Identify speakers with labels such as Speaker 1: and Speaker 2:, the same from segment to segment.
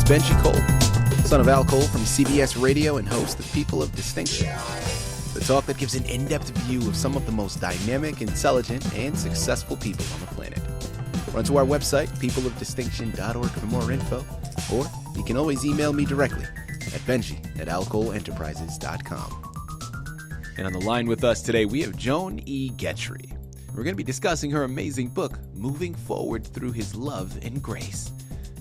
Speaker 1: Benji Cole, son of Al Cole from CBS Radio and host of People of Distinction, the talk that gives an in-depth view of some of the most dynamic, intelligent, and successful people on the planet. Run to our website, peopleofdistinction.org for more info, or you can always email me directly at benji@alcoleenterprises.com. And on the line with us today, we have Joan E. Gettry. We're going to be discussing her amazing book, Moving Forward Through His Love and Grace.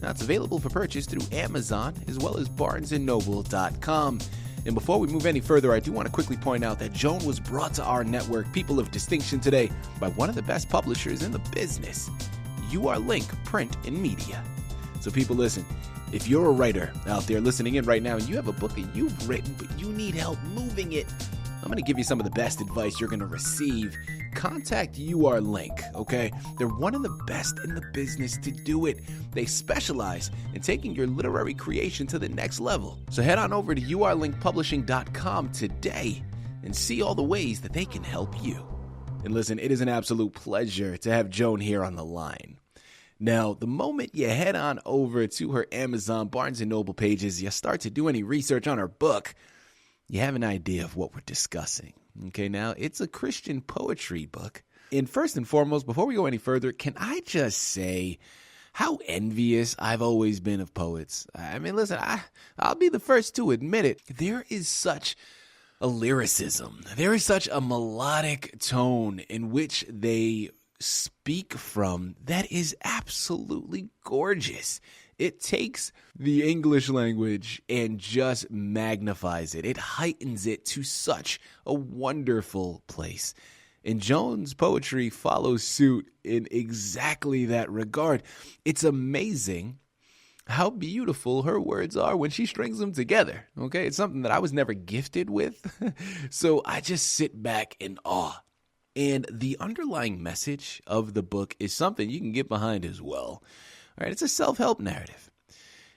Speaker 1: Now, it's available for purchase through Amazon as well as barnesandnoble.com. And before we move any further, I do want to quickly point out that Joan was brought to our network, People of Distinction, today by one of the best publishers in the business, Link Print and Media. So people, listen, if you're a writer out there listening in right now and you have a book that you've written but you need help moving it, I'm going to give you some of the best advice you're going to receive. Contact Link, okay? They're one of the best in the business to do it. They specialize in taking your literary creation to the next level. So head on over to urlinkpublishing.com today and see all the ways that they can help you. And listen, it is an absolute pleasure to have Joan here on the line. Now, the moment you head on over to her Amazon, Barnes & Noble pages, you start to do any research on her book, you have an idea of what we're discussing. Okay, now, it's a Christian poetry book. And first and foremost, before we go any further, can I just say how envious I've always been of poets? I mean, listen, I'll be the first to admit it. There is such a lyricism. There is such a melodic tone in which they speak from that is absolutely gorgeous. It takes the English language and just magnifies it. It heightens it to such a wonderful place. And Joan's poetry follows suit in exactly that regard. It's amazing how beautiful her words are when she strings them together. Okay, it's something that I was never gifted with. So I just sit back in awe. And the underlying message of the book is something you can get behind as well. All right, it's a self-help narrative.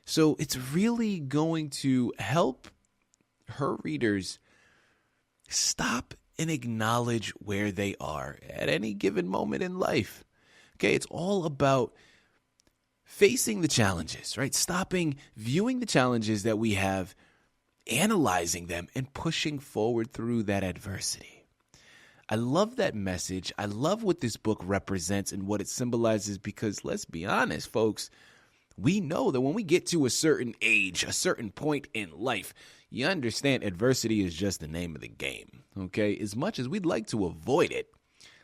Speaker 1: So it's really going to help her readers stop and acknowledge where they are at any given moment in life. Okay, it's all about facing the challenges, right? Stopping, viewing the challenges that we have, analyzing them, and pushing forward through that adversity. I love that message. I love what this book represents and what it symbolizes because, let's be honest, folks, we know that when we get to a certain age, a certain point in life, you understand adversity is just the name of the game, okay? As much as we'd like to avoid it,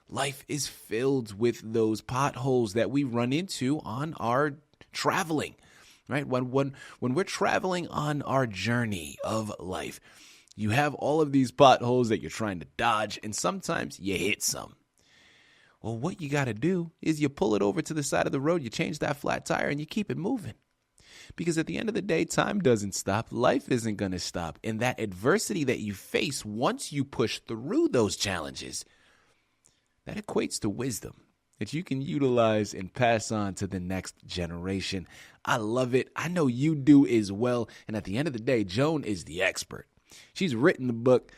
Speaker 1: life is filled with those potholes that we run into on our traveling, right? When we're traveling on our journey of life, you have all of these potholes that you're trying to dodge, and sometimes you hit some. Well, what you got to do is you pull it over to the side of the road, you change that flat tire, and you keep it moving. Because at the end of the day, time doesn't stop. Life isn't going to stop. And that adversity that you face once you push through those challenges, that equates to wisdom that you can utilize and pass on to the next generation. I love it. I know you do as well. And at the end of the day, Joan is the expert. She's written the book,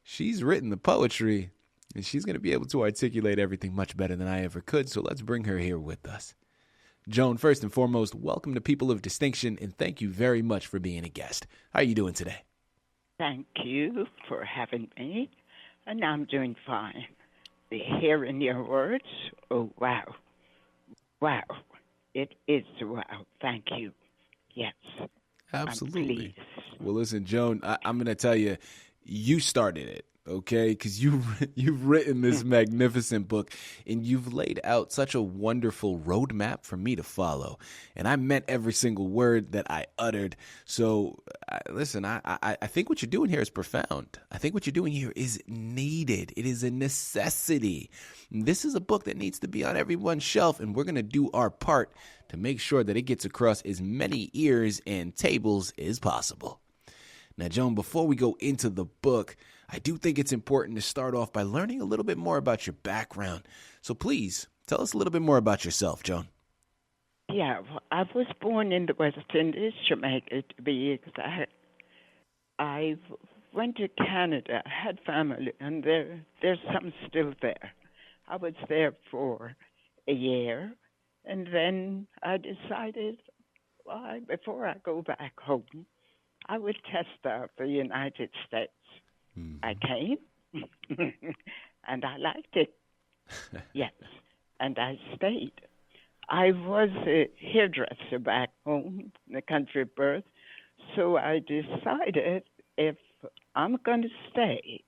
Speaker 1: she's written the poetry, and she's going to be able to articulate everything much better than I ever could, so let's bring her here with us. Joan, first and foremost, welcome to People of Distinction, and thank you very much for being a guest. How are you doing today?
Speaker 2: Thank you for having me, and I'm doing fine. Hearing your words, oh, wow. Wow. It is wow. Thank you. Yes.
Speaker 1: Absolutely. Well, listen, Joan, I'm going to tell you, you started it, okay? Because you've written this magnificent book, and you've laid out such a wonderful roadmap for me to follow. And I meant every single word that I uttered. So, listen, I think what you're doing here is profound. I think what you're doing here is needed. It is a necessity. This is a book that needs to be on everyone's shelf, and we're going to do our part to make sure that it gets across as many ears and tables as possible. Now, Joan, before we go into the book, I do think it's important to start off by learning a little bit more about your background. So please, tell us a little bit more about yourself, Joan.
Speaker 2: Yeah, well, I was born in the West Indies, Jamaica to be exact. I went to Canada, had family, and there's some still there. I was there for a year, and then I decided, Before I go back home, I would test out the United States. I
Speaker 1: Mm-hmm.
Speaker 2: came, and I liked it. Yes, and I stayed. I was a hairdresser back home in the country of birth, so I decided if I'm going to stay,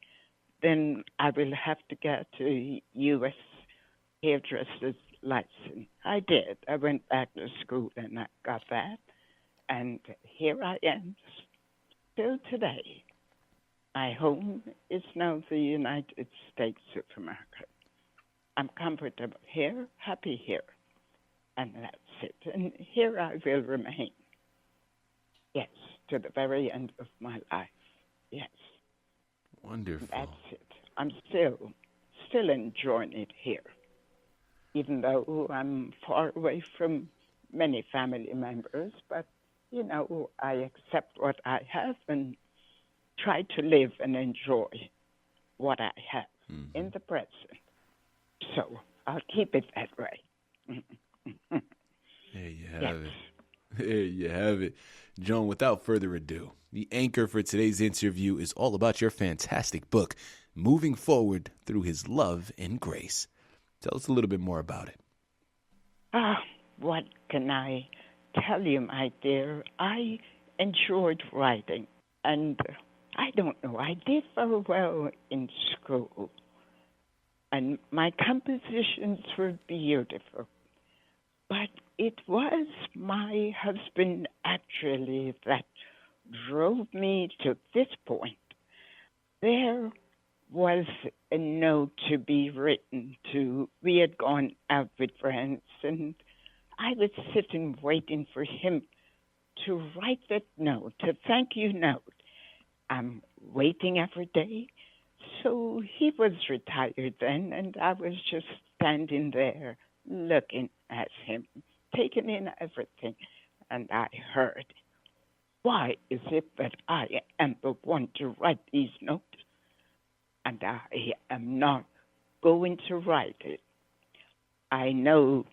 Speaker 2: then I will have to get a U.S. hairdresser's license. I did. I went back to school and I got that, and here I am still today. My home is now the United States of America. I'm comfortable here, happy here, and that's it. And here I will remain. Yes, to the very end of my life. Yes, that's
Speaker 1: Wonderful.
Speaker 2: it. I'm still enjoying it here, even though I'm far away from many family members. But I accept what I have and try to live and enjoy what I have
Speaker 1: Mm-hmm.
Speaker 2: in the present. So I'll keep it that way.
Speaker 1: There you
Speaker 2: Yes.
Speaker 1: have it. There you have it. Joan, without further ado, the anchor for today's interview is all about your fantastic book, Moving Forward Through His Love and Grace. Tell us a little bit more about it.
Speaker 2: Ah, what can I tell you, my dear? I enjoyed writing, and I don't know, I did very well in school, and my compositions were beautiful. But it was my husband actually that drove me to this point. There was a note to be written to, we had gone out with friends, and I was sitting waiting for him to write that note, a thank you note. I'm waiting every day. So he was retired then, and I was just standing there looking at him, taking in everything. And I heard, why is it that I am the one to write these notes? And I am not going to write it. I know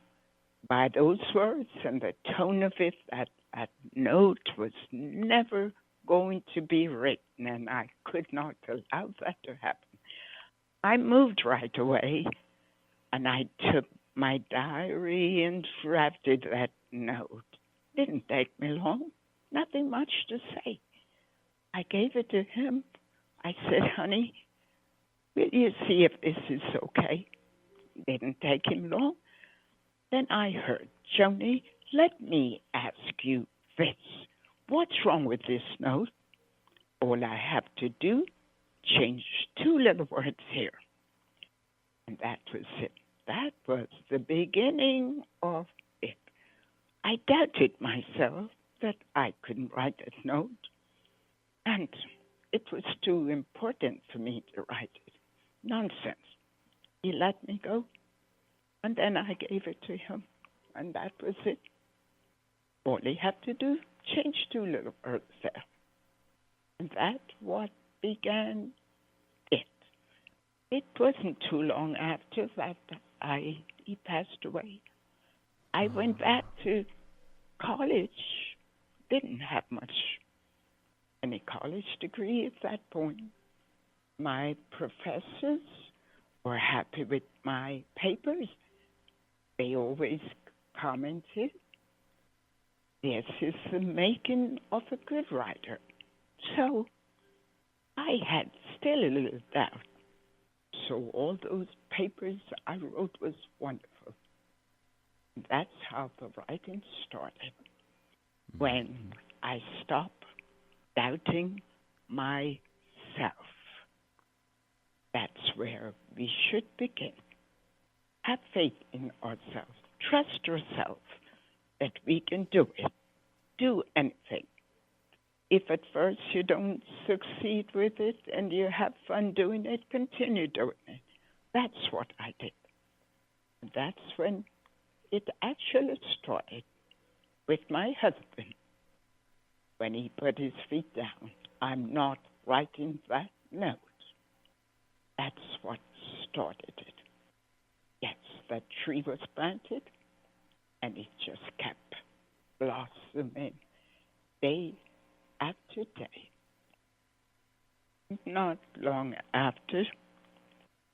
Speaker 2: by those words and the tone of it that that note was never going to be written, and I could not allow that to happen. I moved right away, and I took my diary and drafted that note. Didn't take me long, nothing much to say. I gave it to him. I said, honey, will you see if this is okay? Didn't take him long. Then I heard, Joni, let me ask you this. What's wrong with this note? All I have to do, change two little words here. And that was it. That was the beginning of it. I doubted myself that I couldn't write that note, and it was too important for me to write it. Nonsense. He let me go, and then I gave it to him, and that was it. All he had to do, change two little words there. And that's what began it. It wasn't too long after that he passed away. I went back to college. Didn't have any college degree at that point. My professors were happy with my papers. They always commented, this is the making of a good writer. So I had still a little doubt. So all those papers I wrote was wonderful. That's how the writing started. When I stopped doubting myself, that's where we should begin. Have faith in ourselves. Trust yourself that we can do it. Do anything. If at first you don't succeed with it and you have fun doing it, continue doing it. That's what I did. That's when it actually started with my husband. When he put his feet down, I'm not writing that note. That's what started it. Yes, that tree was planted, and it just kept blossoming day after day. Not long after,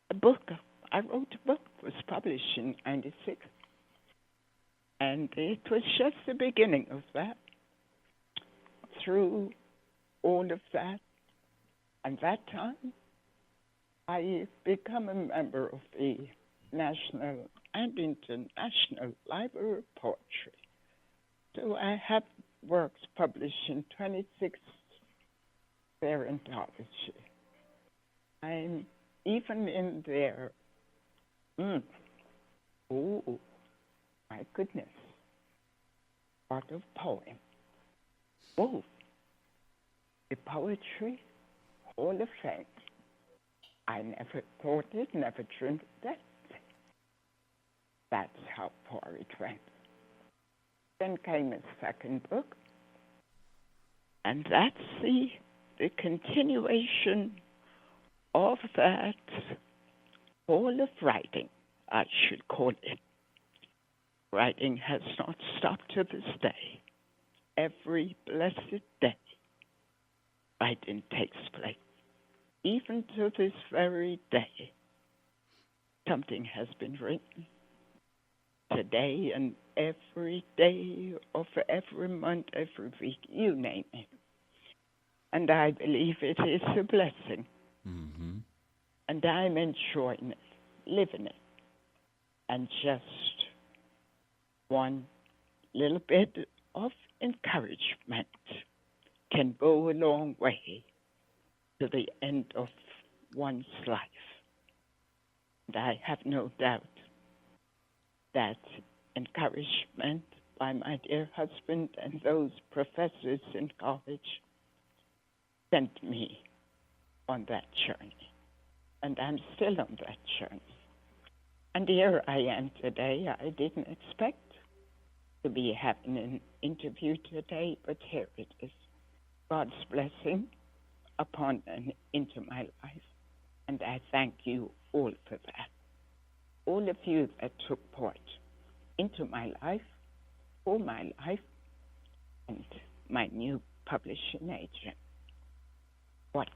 Speaker 2: a book, I wrote a book, was published in 96. And it was just the beginning of that. Through all of that, and that time, I become a member of the National and International Library of Poetry. So I have works published in 26 their anthology. I'm even in their, oh, my goodness, part of poem. Oh, the Poetry Hall of Fame. I never thought it, never dreamed of that. That's how far it went. Then came a second book, and that's the continuation of that Hall of Writing, I should call it. Writing has not stopped to this day. Every blessed day, writing takes place. Even to this very day, something has been written. Today and every day of every month, every week, you name it. And I believe it is a blessing.
Speaker 1: Mm-hmm.
Speaker 2: And I'm enjoying it, living it. And just one little bit of encouragement can go a long way to the end of one's life. And I have no doubt that encouragement by my dear husband and those professors in college sent me on that journey. And I'm still on that journey. And here I am today. I didn't expect to be having an interview today, but here it is. God's blessing upon and into my life. And I thank you all for that. All of you that took part into my life, for my life, and my new publishing agent. What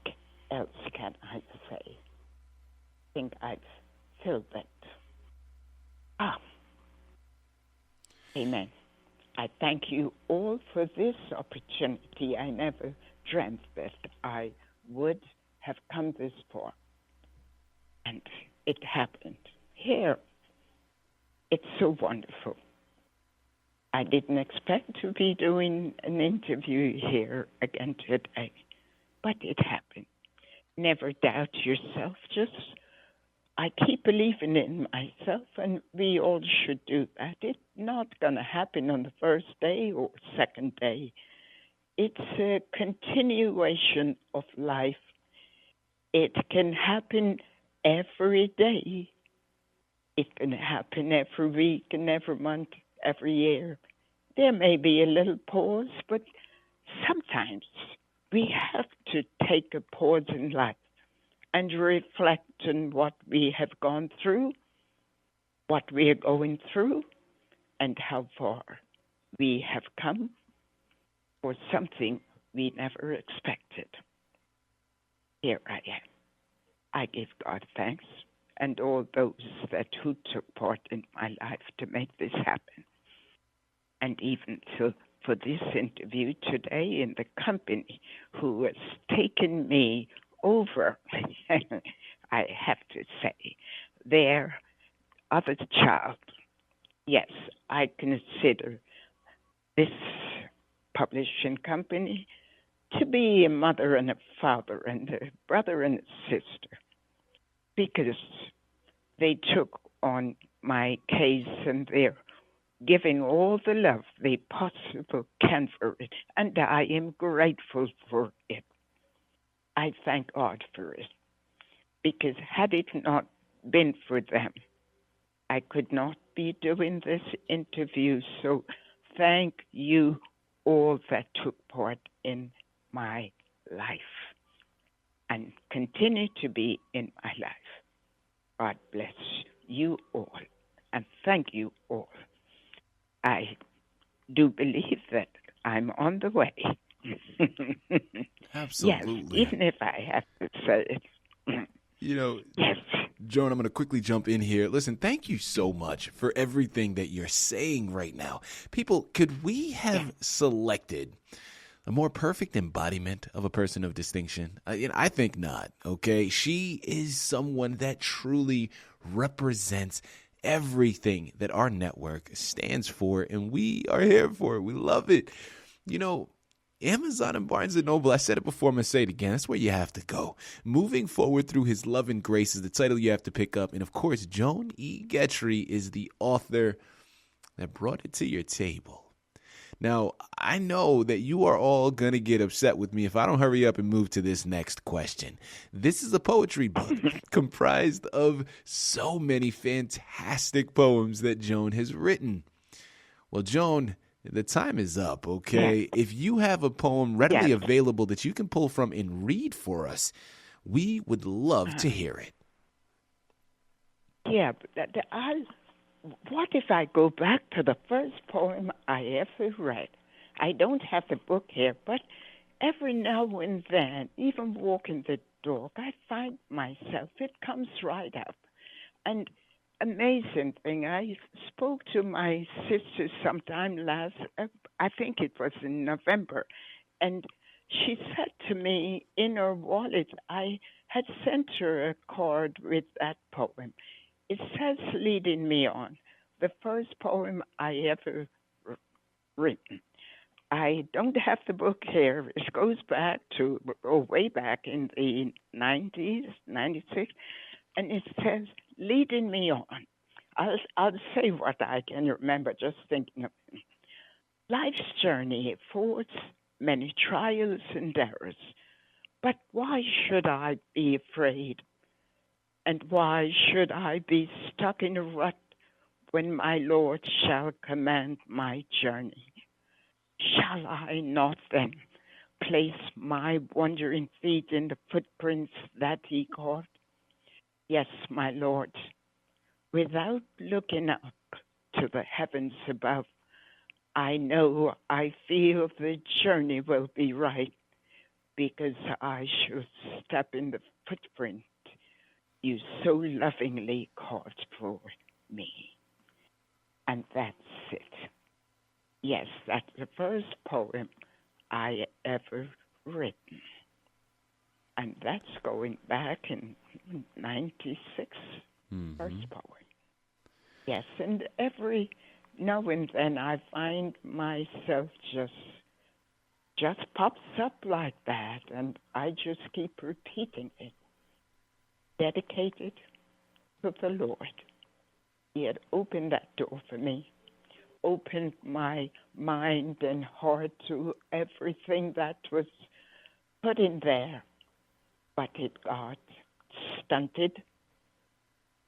Speaker 2: else can I say? I think I've filled it. Amen. I thank you all for this opportunity. I never dreamt that I would have come this far. And it happened. Here, it's so wonderful. I didn't expect to be doing an interview here again today, but it happened. Never doubt yourself. I keep believing in myself, and we all should do that. It's not going to happen on the first day or second day. It's a continuation of life. It can happen every day. It can happen every week and every month, every year. There may be a little pause, but sometimes we have to take a pause in life and reflect on what we have gone through, what we are going through, and how far we have come for something we never expected. Here I am. I give God thanks and all those who took part in my life to make this happen. And even for this interview today in the company who has taken me over, I have to say, their other child. Yes, I consider this publishing company to be a mother and a father and a brother and a sister, because they took on my case and they're giving all the love they possibly can for it, and I am grateful for it. I thank God for it, because had it not been for them, I could not be doing this interview. So thank you all that took part in my life and continue to be in my life. God bless you all, and thank you all. I do believe that I'm on the way. Yes,
Speaker 1: Absolutely.
Speaker 2: even if I have to say it.
Speaker 1: You know,
Speaker 2: Yes.
Speaker 1: Joan, I'm going to quickly jump in here. Listen, thank you so much for everything that you're saying right now. People, could we have selected a more perfect embodiment of a person of distinction? I think not, okay? She is someone that truly represents everything that our network stands for, and we are here for it. We love it. You know, Amazon and Barnes & Noble, I said it before, I'm going to say it again. That's where you have to go. Moving Forward Through His Love and Grace is the title you have to pick up. And, of course, Joan E. Gettry is the author that brought it to your table. Now, I know that you are all going to get upset with me if I don't hurry up and move to this next question. This is a poetry book comprised of so many fantastic poems that Joan has written. Well, Joan, the time is up, okay? If you have a poem readily available that you can pull from and read for us, we would love to hear it.
Speaker 2: Yeah, but what if I go back to the first poem I ever read? I don't have the book here, but every now and then, even walking the dog, I find myself, it comes right up. And amazing thing, I spoke to my sister sometime I think it was in November, and she said to me in her wallet, I had sent her a card with that poem. It says Leading Me On, the first poem I ever written. I don't have the book here. It goes back to, way back in the 90s, 96, and it says, Leading Me On. I'll say what I can remember just thinking of it. Life's journey affords many trials and errors, but why should I be afraid? And why should I be stuck in a rut when my Lord shall command my journey? Shall I not then place my wandering feet in the footprints that he caught? Yes, my Lord, without looking up to the heavens above, I know, I feel the journey will be right because I should step in the footprint you so lovingly called for me. And that's it. Yes, that's the first poem I ever written. And that's going back in 96, first poem. Yes, and every now and then I find myself just pops up like that, and I just keep repeating it. Dedicated to the Lord. He had opened that door for me, opened my mind and heart to everything that was put in there, but it got stunted.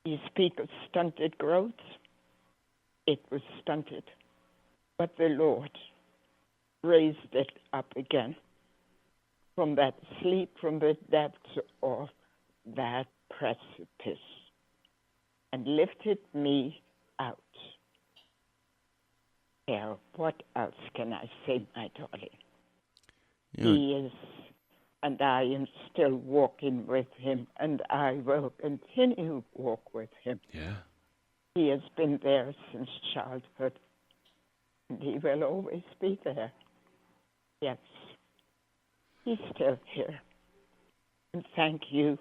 Speaker 2: You speak of stunted growth. It was stunted, but the Lord raised it up again from that sleep, from the depths of that precipice, and lifted me out. Yeah, what else can I say, my darling? He is, and I am still walking with him, and I will continue to walk with him.
Speaker 1: Yeah.
Speaker 2: He has been there since childhood, and he will always be there. Yes, he's still here. And thank you.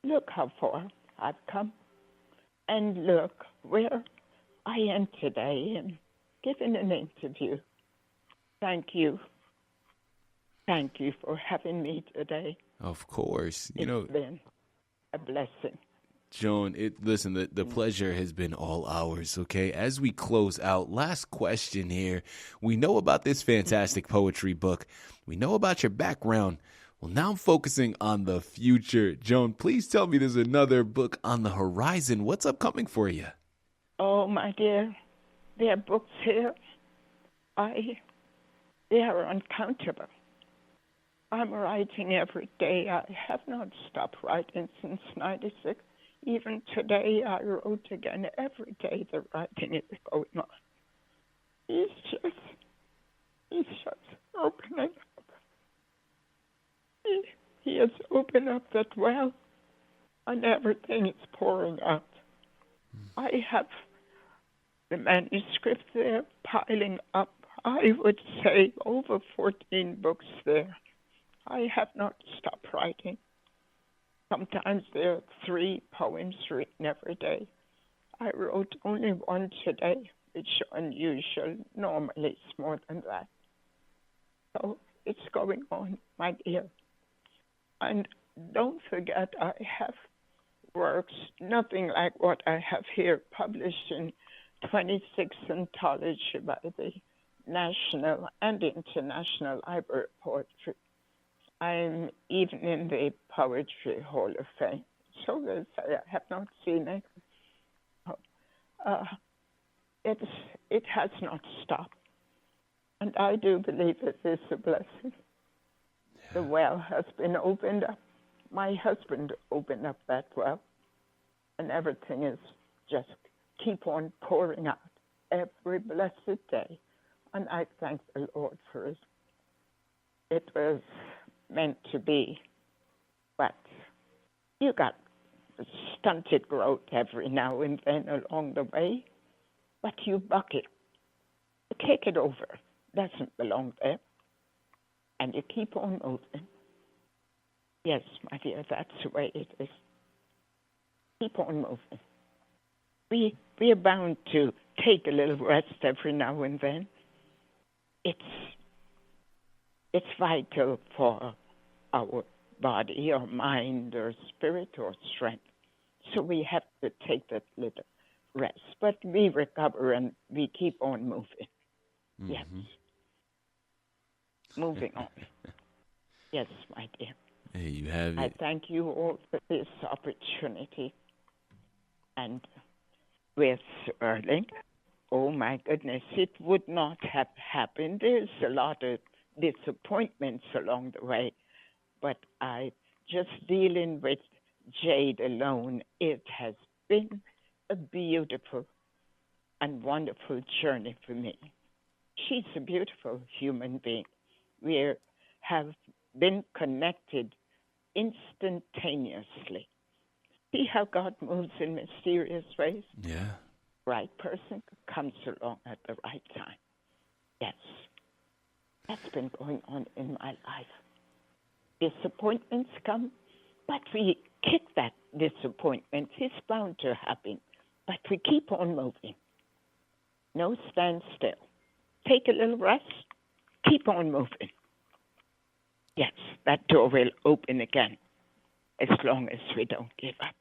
Speaker 2: Look how far I've come, and look where I am today and giving an interview. Thank you. Thank you for having me today.
Speaker 1: Of course.
Speaker 2: It's been a blessing.
Speaker 1: Joan, listen, the pleasure has been all ours, okay? As we close out, last question here. We know about this fantastic poetry book. We know about your background. Well, now I'm focusing on the future. Joan, please tell me there's another book on the horizon. What's upcoming for you?
Speaker 2: Oh, my dear, there are books here. They are uncountable. I'm writing every day. I have not stopped writing since 96. Even today, I wrote again. Every day, the writing is going on. he's just, he's just opening up. He has opened up that well, and everything is pouring out. I have the manuscript there piling up. I would say over 14 books there. I have not stopped writing. Sometimes there are 3 poems written every day. I wrote only one today, which is unusual. Normally it's more than that. So it's going on, my dear. And don't forget, I have works, nothing like what I have here, published in 26 anthology by the National and International Library of Poetry. I'm even in the Poetry Hall of Fame. So they say I have not seen it. It has not stopped. And I do believe it is a blessing. The well has been opened up. My husband opened up that well. And everything is just keep on pouring out every blessed day. And I thank the Lord for it. It was meant to be, but you got stunted growth every now and then along the way, but you buck it. You kick it over. Doesn't belong there. And you keep on moving. Yes, my dear, that's the way it is. Keep on moving. We are bound to take a little rest every now and then. It's vital for our body or mind or spirit or strength. So we have to take that little rest. But we recover and we keep on moving. Mm-hmm. Yes. Moving on. Yes, my dear.
Speaker 1: Hey, you have it.
Speaker 2: I thank you all for this opportunity. And with Erling, oh my goodness, it would not have happened. There's a lot of disappointments along the way, but I just dealing with Jade alone, it has been a beautiful and wonderful journey for me. She's a beautiful human being. We have been connected instantaneously. See how God moves in mysterious ways?
Speaker 1: Yeah.
Speaker 2: Right person comes along at the right time. Yes. That's been going on in my life. Disappointments come, but we kick that disappointment. It's bound to happen, but we keep on moving. No stand still. Take a little rest. Keep on moving. Yes, that door will open again as long as we don't give up.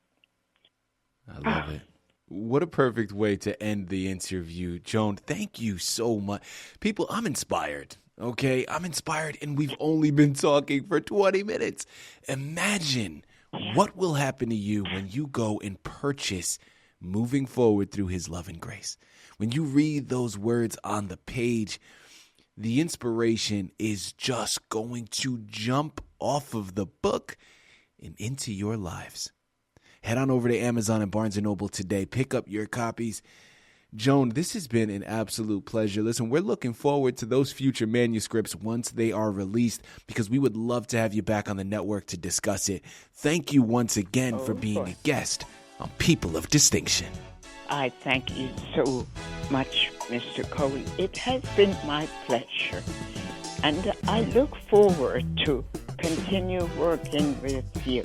Speaker 1: I love it. What a perfect way to end the interview. Joan, thank you so much. People, I'm inspired, okay? I'm inspired, and we've only been talking for 20 minutes. Imagine what will happen to you when you go and purchase Moving Forward Through His Love and Grace. When you read those words on the page, the inspiration is just going to jump off of the book and into your lives. Head on over to Amazon and Barnes & Noble today. Pick up your copies. Joan, this has been an absolute pleasure. Listen, we're looking forward to those future manuscripts once they are released, because we would love to have you back on the network to discuss it. Thank you once again for being a guest on People of Distinction.
Speaker 2: I thank you so much, Mr. Cole. It has been my pleasure. And I look forward to continue working with you.